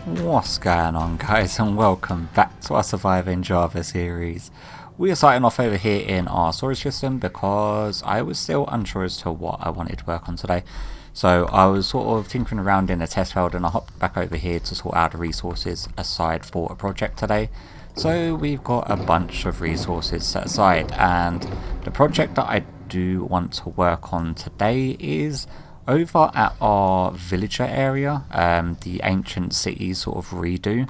What's going on, guys, and welcome back to our Surviving Java series. We are starting off over here in our storage system because I was still unsure as to what I wanted to work on today. So I was sort of tinkering around in the test world and I hopped back over here to sort out the resources aside for a project today. So we've got a bunch of resources set aside, and the project that I do want to work on today is over at our villager area, the ancient city sort of redo.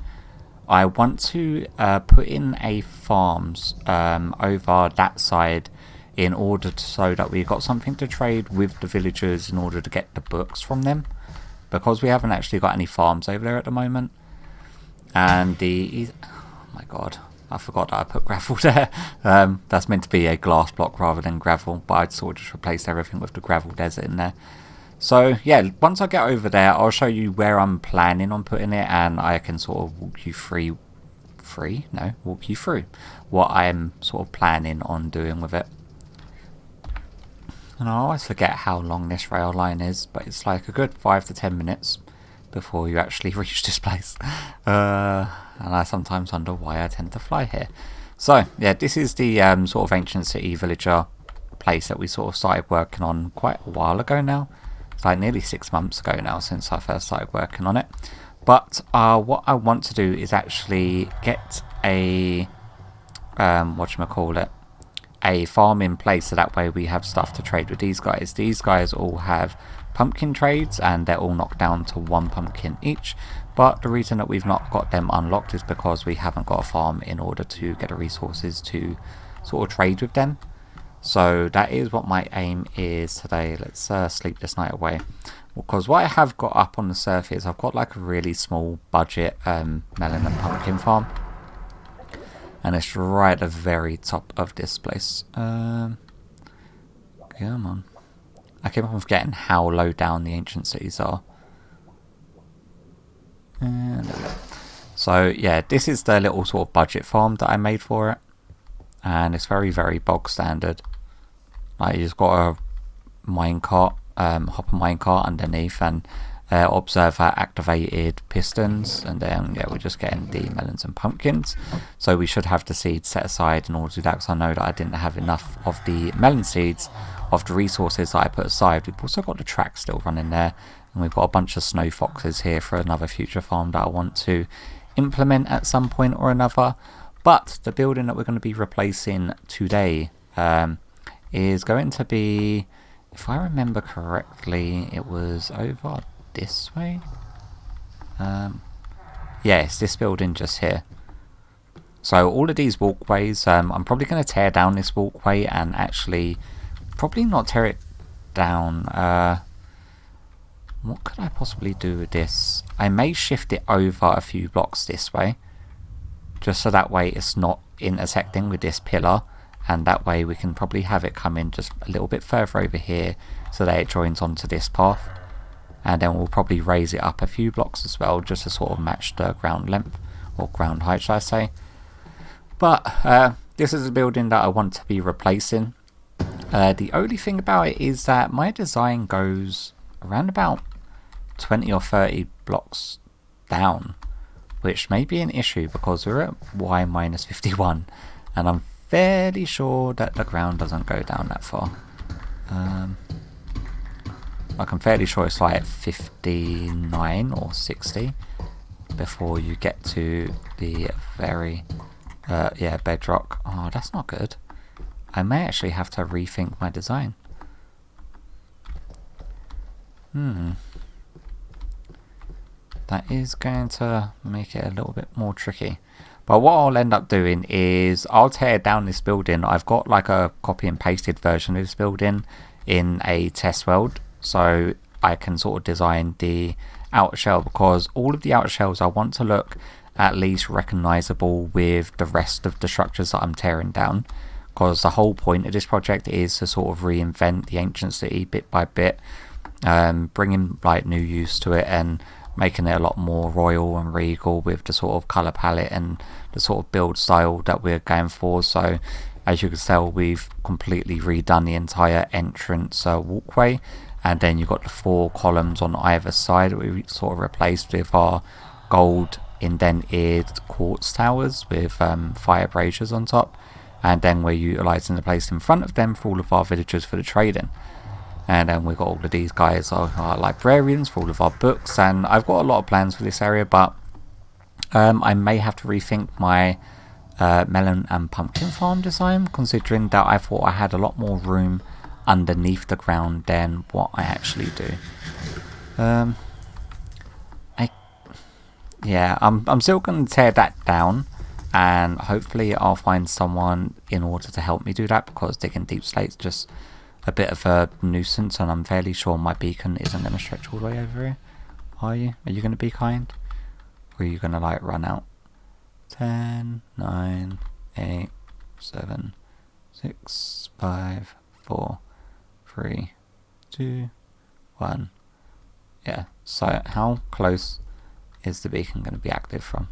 I want to put in a farms over that side in order so that we've got something to trade with the villagers in order to get the books from them, because we haven't actually got any farms over there at the moment. And oh my god, I forgot that I put gravel there. That's meant to be a glass block rather than gravel, but I'd sort of just replaced everything with the gravel desert in there. So yeah, once I get over there, I'll show you where I'm planning on putting it, and I can sort of walk you through what I'm sort of planning on doing with it. And I always forget how long this rail line is, but it's like a good 5 to 10 minutes before you actually reach this place. And I sometimes wonder why I tend to fly here. So yeah, this is the sort of ancient city villager place that we sort of started working on quite a while ago now. It's like nearly 6 months ago now since I first started working on it. But what I want to do is actually get a a farm in place, so that way we have stuff to trade with these guys. These guys all have pumpkin trades and they're all knocked down to 1 pumpkin each. But the reason that we've not got them unlocked is because we haven't got a farm in order to get the resources to sort of trade with them. So that is what my aim is today. Let's sleep this night away, because what I have got up on the surface, I've got like a really small budget melon and pumpkin farm, and it's right at the very top of this place. Come on, I keep on forgetting how low down the ancient cities are. And there we go. So yeah, this is the little sort of budget farm that I made for it. And it's very, very bog standard. Like, you just got a minecart, hop a minecart underneath, and observer activated pistons, and then yeah, we're just getting the melons and pumpkins. So we should have the seeds set aside in order to do that, because I know that I didn't have enough of the melon seeds of the resources that I put aside. We've also got the track still running there, and we've got a bunch of snow foxes here for another future farm that I want to implement at some point or another. But the building that we're going to be replacing today is going to be, if I remember correctly, it was over this way. Yeah, it's this building just here. So all of these walkways, I'm probably going to tear down this walkway and actually probably not tear it down. What could I possibly do with this? I may shift it over a few blocks this way, just so that way it's not intersecting with this pillar, and that way we can probably have it come in just a little bit further over here so that it joins onto this path. And then we'll probably raise it up a few blocks as well, just to sort of match the ground length, or ground height should I say. But this is a building that I want to be replacing. The only thing about it is that my design goes around about 20 or 30 blocks down, which may be an issue because we're at y minus 51, and I'm fairly sure that the ground doesn't go down that far. Like, I'm fairly sure it's like 59 or 60 before you get to the very bedrock. Oh, that's not good. I may actually have to rethink my design. That is going to make it a little bit more tricky. But what I'll end up doing is I'll tear down this building. I've got like a copy and pasted version of this building in a test world, so I can sort of design the outer shell, because all of the outer shells I want to look at least recognizable with the rest of the structures that I'm tearing down, because the whole point of this project is to sort of reinvent the ancient city bit by bit, bringing like new use to it and making it a lot more royal and regal with the sort of colour palette and the sort of build style that we're going for. So as you can tell, we've completely redone the entire entrance walkway, and then you've got the 4 columns on either side that we sort of replaced with our gold indented quartz towers with fire braziers on top, and then we're utilising the place in front of them for all of our villagers for the trading. And then we've got all of these guys are librarians for all of our books, and I've got a lot of plans for this area, but I may have to rethink my melon and pumpkin farm design, considering that I thought I had a lot more room underneath the ground than what I actually do. I'm still going to tear that down, and hopefully I'll find someone in order to help me do that, because digging deep slate's just a bit of a nuisance, and I'm fairly sure my beacon isn't going to stretch all the way over here. Are you going to be kind? Or are you going to like run out? 10, 9, 8, 7, 6, 5, 4, 3, 2, 1. Yeah, so how close is the beacon going to be active from?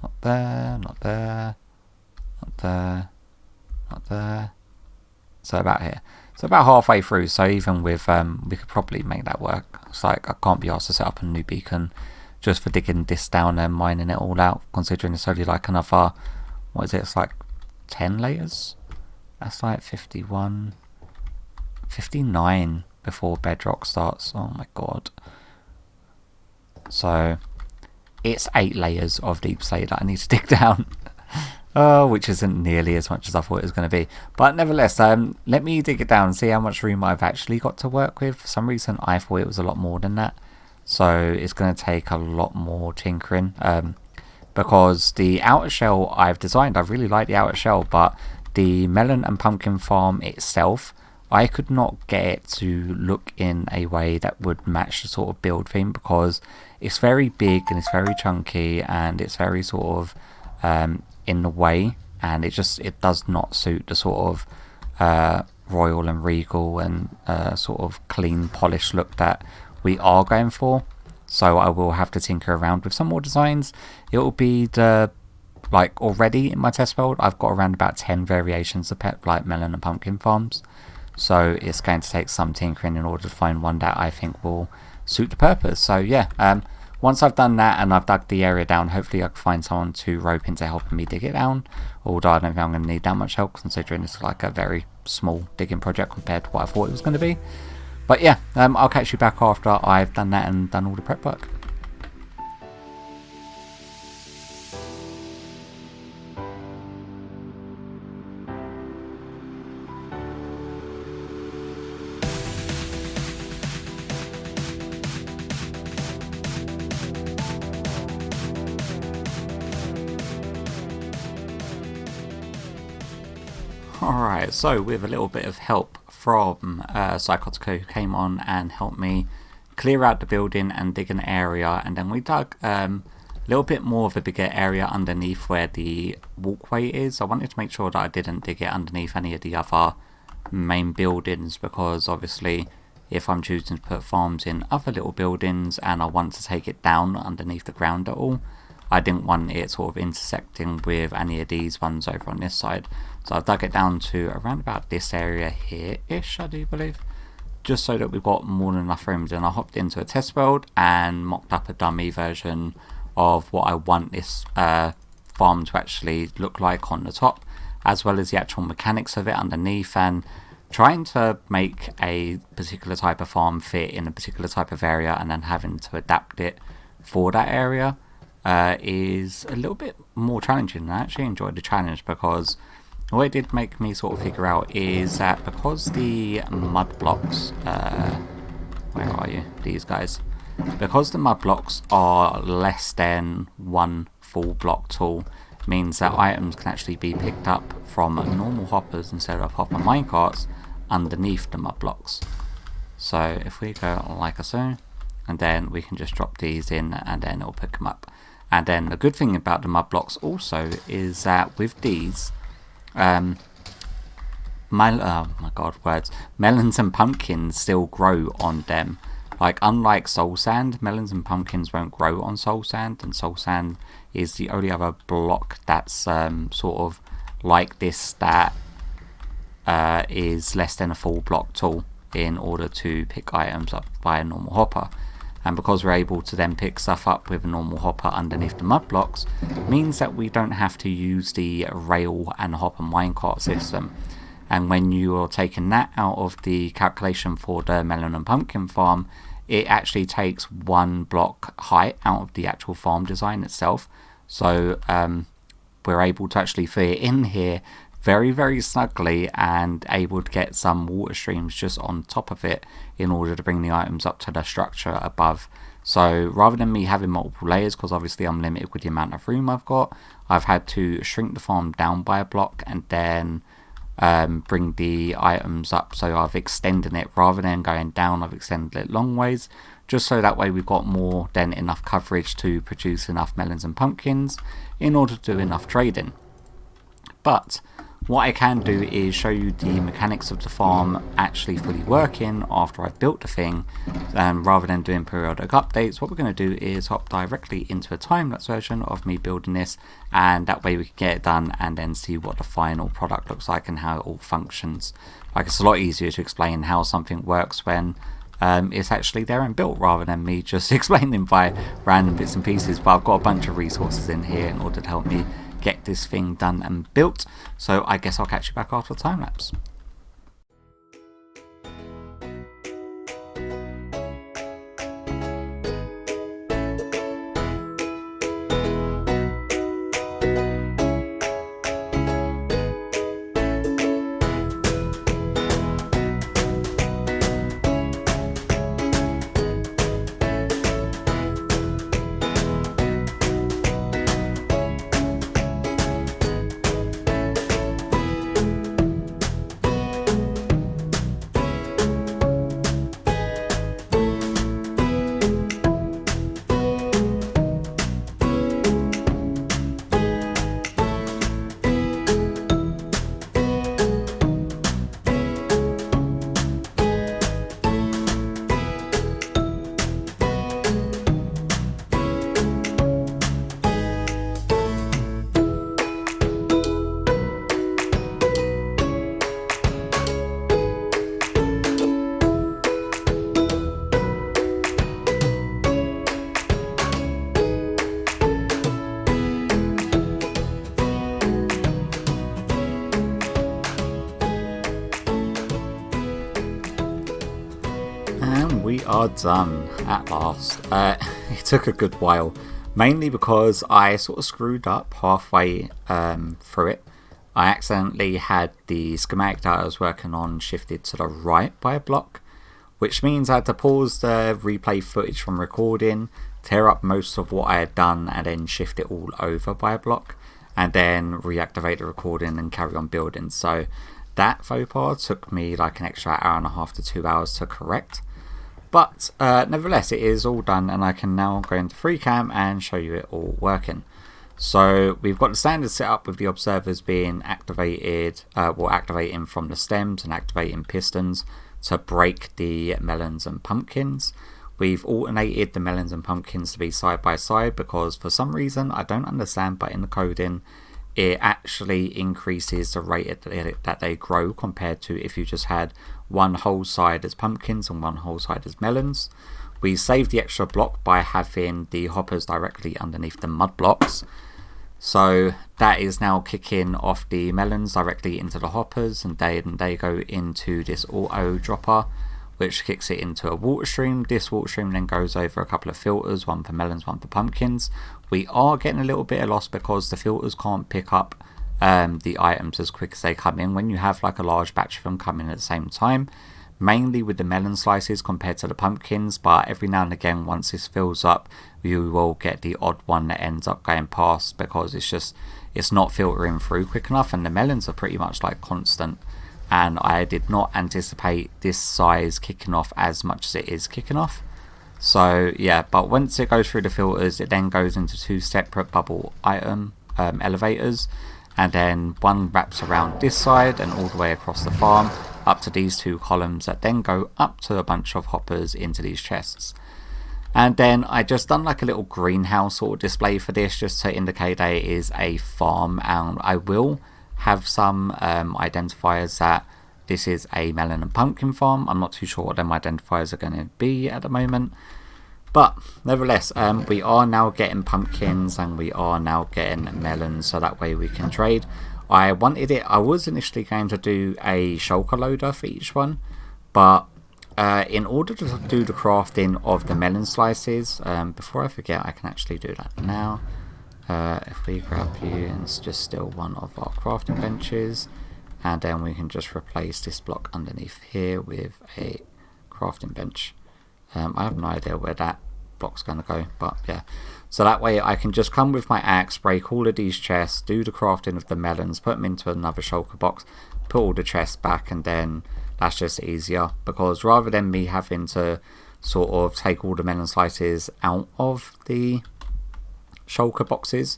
Not there, not there, not there, not there. So about here. So about halfway through, so even with, we could probably make that work. It's like, I can't be asked to set up a new beacon just for digging this down and mining it all out, considering it's only like another, what is it, it's like 10 layers? That's like 51, 59 before bedrock starts. Oh my god. So it's 8 layers of deep slate that I need to dig down. Which isn't nearly as much as I thought it was going to be. But nevertheless, let me dig it down and see how much room I've actually got to work with. For some reason, I thought it was a lot more than that. So it's going to take a lot more tinkering. Because the outer shell I've designed, I really like the outer shell, but the melon and pumpkin farm itself, I could not get it to look in a way that would match the sort of build theme, because it's very big and it's very chunky and it's very sort of in the way, and it does not suit the sort of royal and regal and sort of clean polished look that we are going for. So I will have to tinker around with some more designs. It will be already in my test build I've got around about 10 variations of like melon and pumpkin farms, so it's going to take some tinkering in order to find one that I think will suit the purpose. So yeah, once I've done that and I've dug the area down, hopefully I can find someone to rope into helping me dig it down. Although I don't think I'm going to need that much help, considering it's like a very small digging project compared to what I thought it was going to be. But yeah, I'll catch you back after I've done that and done all the prep work. Alright, so with a little bit of help from Psychotico, who came on and helped me clear out the building and dig an area, and then we dug a little bit more of a bigger area underneath where the walkway is. I wanted to make sure that I didn't dig it underneath any of the other main buildings, because obviously if I'm choosing to put farms in other little buildings and I want to take it down underneath the ground at all, I didn't want it sort of intersecting with any of these ones over on this side. So I've dug it down to around about this area here-ish, I do believe, just so that we've got more than enough rooms. And I hopped into a test build and mocked up a dummy version of what I want this farm to actually look like on the top, as well as the actual mechanics of it underneath, and trying to make a particular type of farm fit in a particular type of area and then having to adapt it for that area is a little bit more challenging. I actually enjoyed the challenge, because what it did make me sort of figure out is that because the mud blocks, where are you, these guys, because the mud blocks are less than 1 full block tall, means that items can actually be picked up from normal hoppers instead of hopper minecarts underneath the mud blocks. So if we go like so, and then we can just drop these in and then it'll pick them up. And then the good thing about the mud blocks also is that with these, oh my god, words, melons and pumpkins still grow on them. Like, unlike soul sand, melons and pumpkins won't grow on soul sand, and soul sand is the only other block that's sort of like this that is less than a full block tall in order to pick items up by a normal hopper. and because we're able to then pick stuff up with a normal hopper underneath the mud blocks, means that we don't have to use the rail and hopper minecart system. And when you are taking that out of the calculation for the melon and pumpkin farm, it actually takes 1 block height out of the actual farm design itself. So we're able to actually fit it in here very snugly and able to get some water streams just on top of it in order to bring the items up to the structure above. So rather than me having multiple layers, because obviously I'm limited with the amount of room I've got, I've had to shrink the farm down by a block and then bring the items up. So I've extended it rather than going down, I've extended it long ways, just so that way we've got more than enough coverage to produce enough melons and pumpkins in order to do enough trading. But what I can do is show you the mechanics of the farm actually fully working after I've built the thing, and rather than doing periodic updates, what we're going to do is hop directly into a time-lapse version of me building this, and that way we can get it done and then see what the final product looks like and how it all functions. Like, it's a lot easier to explain how something works when it's actually there and built, rather than me just explaining by random bits and pieces. But I've got a bunch of resources in here in order to help me get this thing done and built, so I guess I'll catch you back after the time lapse. We are done at last. It took a good while, mainly because I sort of screwed up halfway through it. I accidentally had the schematic that I was working on shifted to the right by a block, which means I had to pause the replay footage from recording, tear up most of what I had done, and then shift it all over by a block, and then reactivate the recording and carry on building. So that faux pas took me like an extra hour and a half to 2 hours to correct. But nevertheless, it is all done, and I can now go into FreeCam and show you it all working. So we've got the standard setup with the observers being activated, activating from the stems and activating pistons to break the melons and pumpkins. We've alternated the melons and pumpkins to be side by side because for some reason, I don't understand, but in the coding, it actually increases the rate that they grow compared to if you just had one whole side as pumpkins and one whole side as melons. We saved the extra block by having the hoppers directly underneath the mud blocks. So that is now kicking off the melons directly into the hoppers, and they go into this auto dropper, which kicks it into a water stream. This water stream then goes over a couple of filters, one for melons, one for pumpkins. We are getting a little bit of loss because the filters can't pick up the items as quick as they come in when you have like a large batch of them coming at the same time, mainly with the melon slices compared to the pumpkins. But every now and again, once this fills up, you will get the odd one that ends up going past because it's not filtering through quick enough, and the melons are pretty much like constant. And I did not anticipate this size kicking off as much as it is kicking off. So yeah, but once it goes through the filters, it then goes into two separate bubble item elevators, and then one wraps around this side and all the way across the farm up to these two columns that then go up to a bunch of hoppers into these chests. And then I just done like a little greenhouse sort of display for this, just to indicate that it is a farm, and I will have some identifiers that this is a melon and pumpkin farm. I'm not too sure what them identifiers are going to be at the moment, But nevertheless, we are now getting pumpkins and we are now getting melons, so that way we can trade. I was initially going to do a shulker loader for each one, but in order to do the crafting of the melon slices, before I forget, I can actually do that now. If we grab you and just steal one of our crafting benches, and then we can just replace this block underneath here with a crafting bench. I have no idea where that block's going to go, but yeah. So that way I can just come with my axe, break all of these chests, do the crafting of the melons, put them into another shulker box, put all the chests back, and then that's just easier. Because rather than me having to sort of take all the melon slices out of the shulker boxes,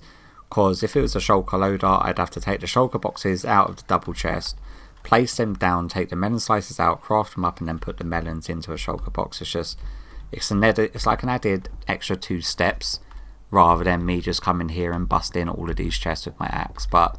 because if it was a shulker loader, I'd have to take the shulker boxes out of the double chest, place them down, take the melon slices out, craft them up, and then put the melons into a shulker box. It's like an added extra 2 steps, rather than me just coming here and busting all of these chests with my axe. But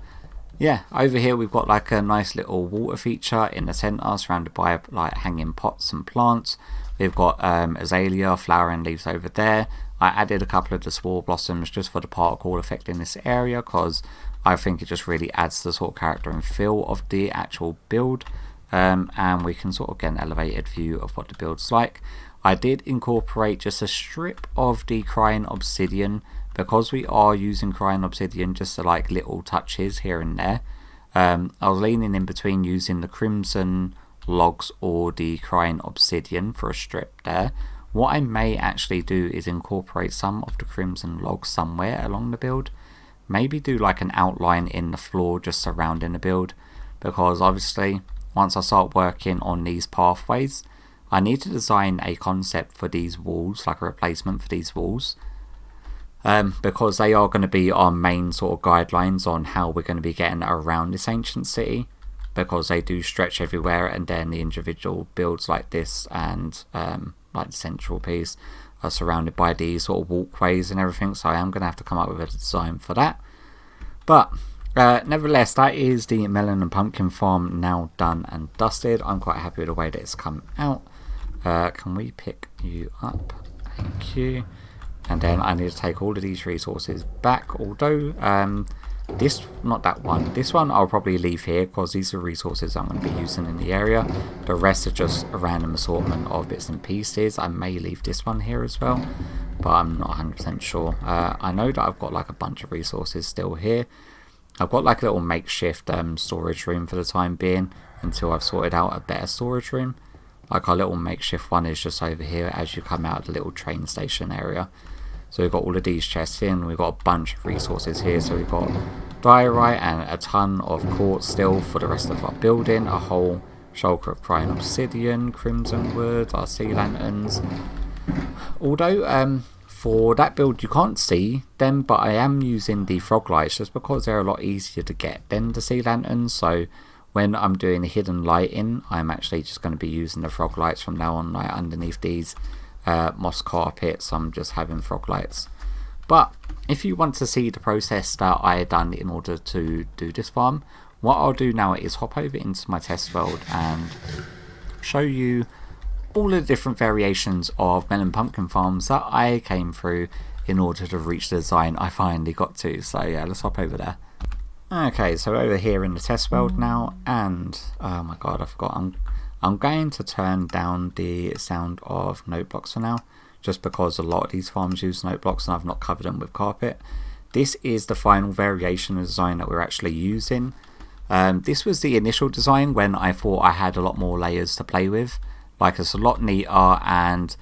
yeah, over here we've got like a nice little water feature in the center, surrounded by like hanging pots and plants. We've got azalea flowering leaves over there. I added a couple of the spore blossoms just for the particle effect in this area, because I think it just really adds the sort of character and feel of the actual build. And we can sort of get an elevated view of what the build's like. I did incorporate just a strip of the crying obsidian, because we are using crying obsidian just to like little touches here and there. I was leaning in between using the crimson logs or the crying obsidian for a strip there. What I may actually do is incorporate some of the crimson logs somewhere along the build. Maybe do like an outline in the floor just surrounding the build, because obviously once I start working on these pathways, I need to design a concept for these walls, like a replacement for these walls, because they are going to be our main sort of guidelines on how we're going to be getting around this ancient city, because they do stretch everywhere, and then the individual builds like this and like the central piece are surrounded by these sort of walkways and everything. So I am going to have to come up with a design for that. But nevertheless, that is the melon and pumpkin farm now done and dusted. I'm quite happy with the way that it's come out. Can we pick you up? Thank you. And then I need to take all of these resources back, although this one I'll probably leave here, because these are resources I'm going to be using in the area. The rest are just a random assortment of bits and pieces. I may leave this one here as well, but I'm not 100% sure. I know that I've got like a bunch of resources still here. I've got like a little makeshift storage room for the time being, until I've sorted out a better storage room. Like our little makeshift one is just over here as you come out of the little train station area. So we've got all of these chests in, we've got a bunch of resources here. So we've got diorite and a ton of quartz still for the rest of our building, a whole shulker of crying obsidian, crimson wood, our sea lanterns. Although for that build you can't see them, but I am using the frog lights just because they're a lot easier to get than the sea lanterns. So when I'm doing the hidden lighting, I'm actually just going to be using the frog lights from now on. Like underneath these moss carpets, I'm just having frog lights. But if you want to see the process that I had done in order to do this farm, what I'll do now is hop over into my test world and show you all the different variations of melon pumpkin farms that I came through in order to reach the design I finally got to. So yeah, let's hop over there. Okay, so over here in the test world now, and oh my god, I forgot, I'm going to turn down the sound of note blocks for now, just because a lot of these farms use note blocks and I've not covered them with carpet. This is the final variation of design that we're actually using. This was the initial design when I thought I had a lot more layers to play with. Like, it's a lot neater, and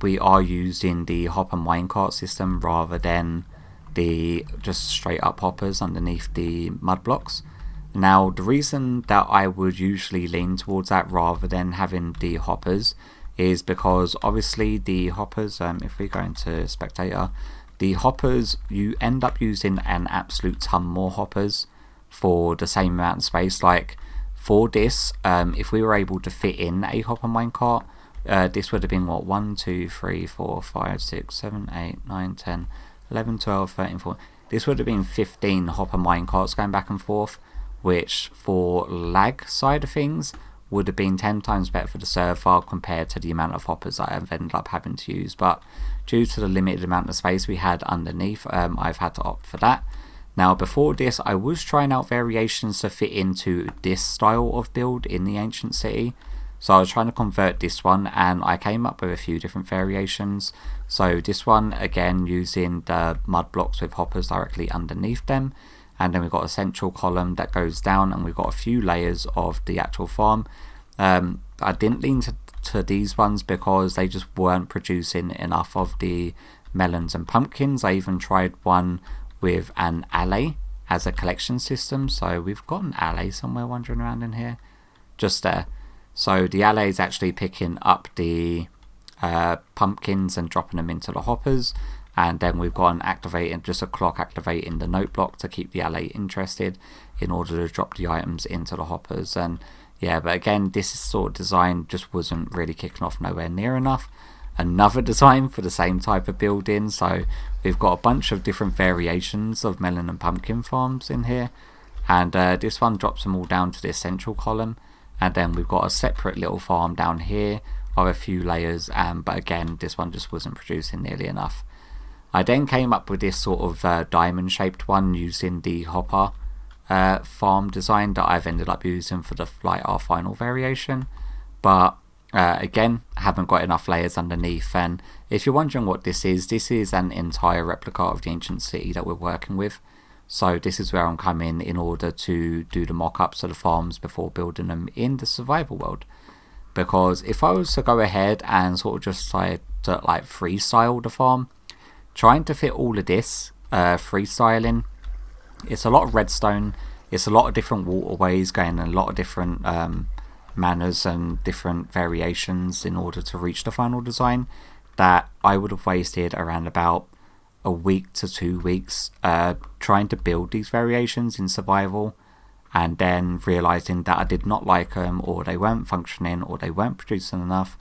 we are using the hopper minecart system rather than the just straight up hoppers underneath the mud blocks. Now, the reason that I would usually lean towards that rather than having the hoppers is because obviously the hoppers, if we go into spectator, the hoppers, you end up using an absolute ton more hoppers for the same amount of space. Like for this, if we were able to fit in a hopper minecart, this would have been what, 1, 2, 3, 4, 5, 6, 7, 8, 9, 10, 11, 12, 13, 14. This would have been 15 hopper minecarts going back and forth, which for lag side of things would have been 10 times better for the server farm compared to the amount of hoppers that I've ended up having to use. But due to the limited amount of space we had underneath, I've had to opt for that. Now before this, I was trying out variations to fit into this style of build in the ancient city. So I was trying to convert this one, and I came up with a few different variations. So this one, again, using the mud blocks with hoppers directly underneath them. And then we've got a central column that goes down, and we've got a few layers of the actual farm. I didn't lean to these ones because they just weren't producing enough of the melons and pumpkins. I even tried one with an alley as a collection system. So we've got an alley somewhere wandering around in here. Just there. So the alley is actually picking up the pumpkins and dropping them into the hoppers. And then we've got an activating, just a clock activating the note block to keep the alley interested in order to drop the items into the hoppers. And yeah, but again, this sort of design just wasn't really kicking off nowhere near enough. Another design for the same type of building. So we've got a bunch of different variations of melon and pumpkin farms in here. And this one drops them all down to this central column. And then we've got a separate little farm down here of a few layers. But again, this one just wasn't producing nearly enough. I then came up with this sort of diamond shaped one using the hopper farm design that I've ended up using for our final variation. But again, haven't got enough layers underneath. And if you're wondering what this is an entire replica of the ancient city that we're working with. So this is where I'm coming in order to do the mock-ups of the farms before building them in the survival world. Because if I was to go ahead and sort of just try to like freestyle the farm, trying to fit all of this freestyling, it's a lot of redstone, it's a lot of different waterways going in a lot of different manners and different variations in order to reach the final design, that I would have wasted around about a week to 2 weeks trying to build these variations in survival, and then realizing that I did not like them, or they weren't functioning, or they weren't producing enough,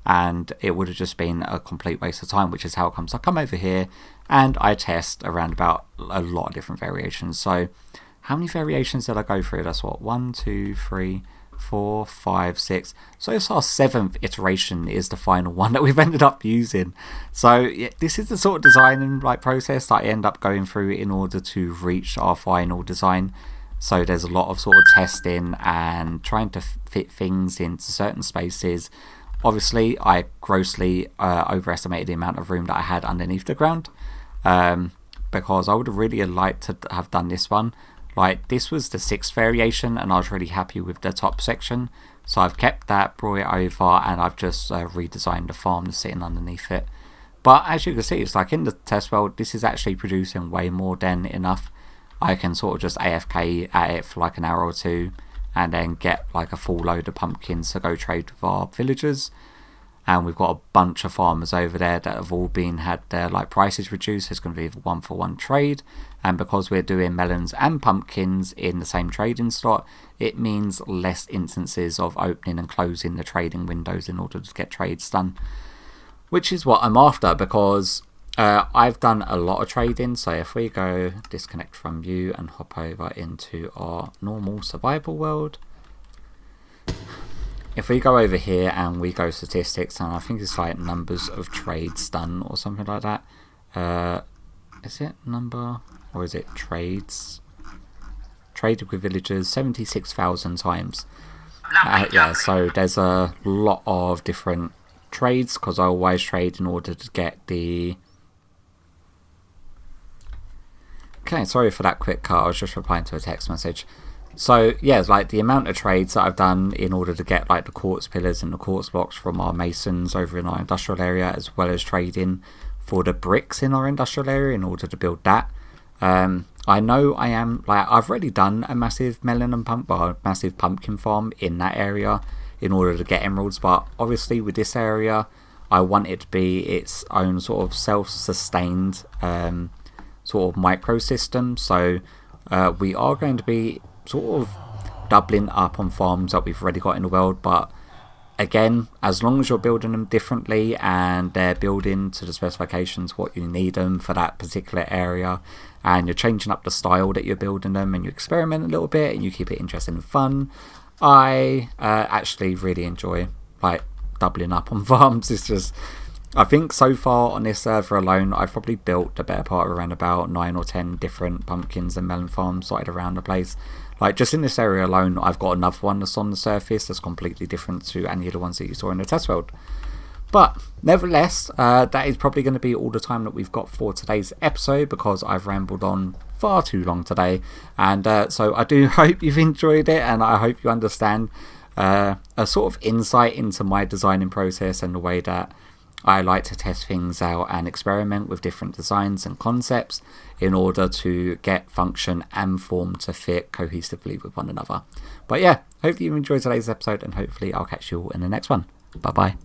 and it would have just been a complete waste of time, which is how it comes. I come over here and I test around about a lot of different variations. So how many variations did I go through? That's what, 1, 2, 3, 4, 5, 6. So this our 7th iteration is the final one that we've ended up using. So yeah, this is the sort of design and process that I end up going through in order to reach our final design. So there's a lot of sort of testing and trying to fit things into certain spaces. Obviously, I grossly overestimated the amount of room that I had underneath the ground, because I would have really liked to have done this one. Like, this was the 6th variation, and I was really happy with the top section. So I've kept that, brought it over, and I've just redesigned the farm that's sitting underneath it. But as you can see, it's like in the test world, this is actually producing way more than enough. I can sort of just AFK at it for like an hour or two, and then get like a full load of pumpkins to go trade with our villagers. And we've got a bunch of farmers over there that have all had their like prices reduced. It's going to be a 1-for-1 trade, and because we're doing melons and pumpkins in the same trading slot, it means less instances of opening and closing the trading windows in order to get trades done, which is what I'm after, because I've done a lot of trading. So if we go disconnect from view and hop over into our normal survival world, if we go over here and we go statistics, and I think it's like numbers of trades done or something like that. Is it number, or is it trades? Traded with villagers 76,000 times. Yeah, so there's a lot of different trades, because I always trade in order to get the... Okay, sorry for that quick cut. I was just replying to a text message. So yeah, it's like the amount of trades that I've done in order to get like the quartz pillars and the quartz blocks from our masons over in our industrial area, as well as trading for the bricks in our industrial area in order to build that. I know I am like, I've already done a massive melon and massive pumpkin farm in that area in order to get emeralds, but obviously with this area I want it to be its own sort of self-sustained sort of micro system. So we are going to be sort of doubling up on farms that we've already got in the world, but again, as long as you're building them differently and they're building to the specifications what you need them for that particular area, and you're changing up the style that you're building them, and you experiment a little bit and you keep it interesting and fun, I actually really enjoy like doubling up on farms. It's just, I think so far on this server alone, I've probably built the better part of around about 9 or 10 different pumpkins and melon farms dotted around the place. Like just in this area alone, I've got another one that's on the surface that's completely different to any of the ones that you saw in the test world. But nevertheless, that is probably going to be all the time that we've got for today's episode, because I've rambled on far too long today. And so I do hope you've enjoyed it, and I hope you understand a sort of insight into my designing process and the way that I like to test things out and experiment with different designs and concepts in order to get function and form to fit cohesively with one another. But yeah, hopefully you enjoyed today's episode, and hopefully I'll catch you all in the next one. Bye bye.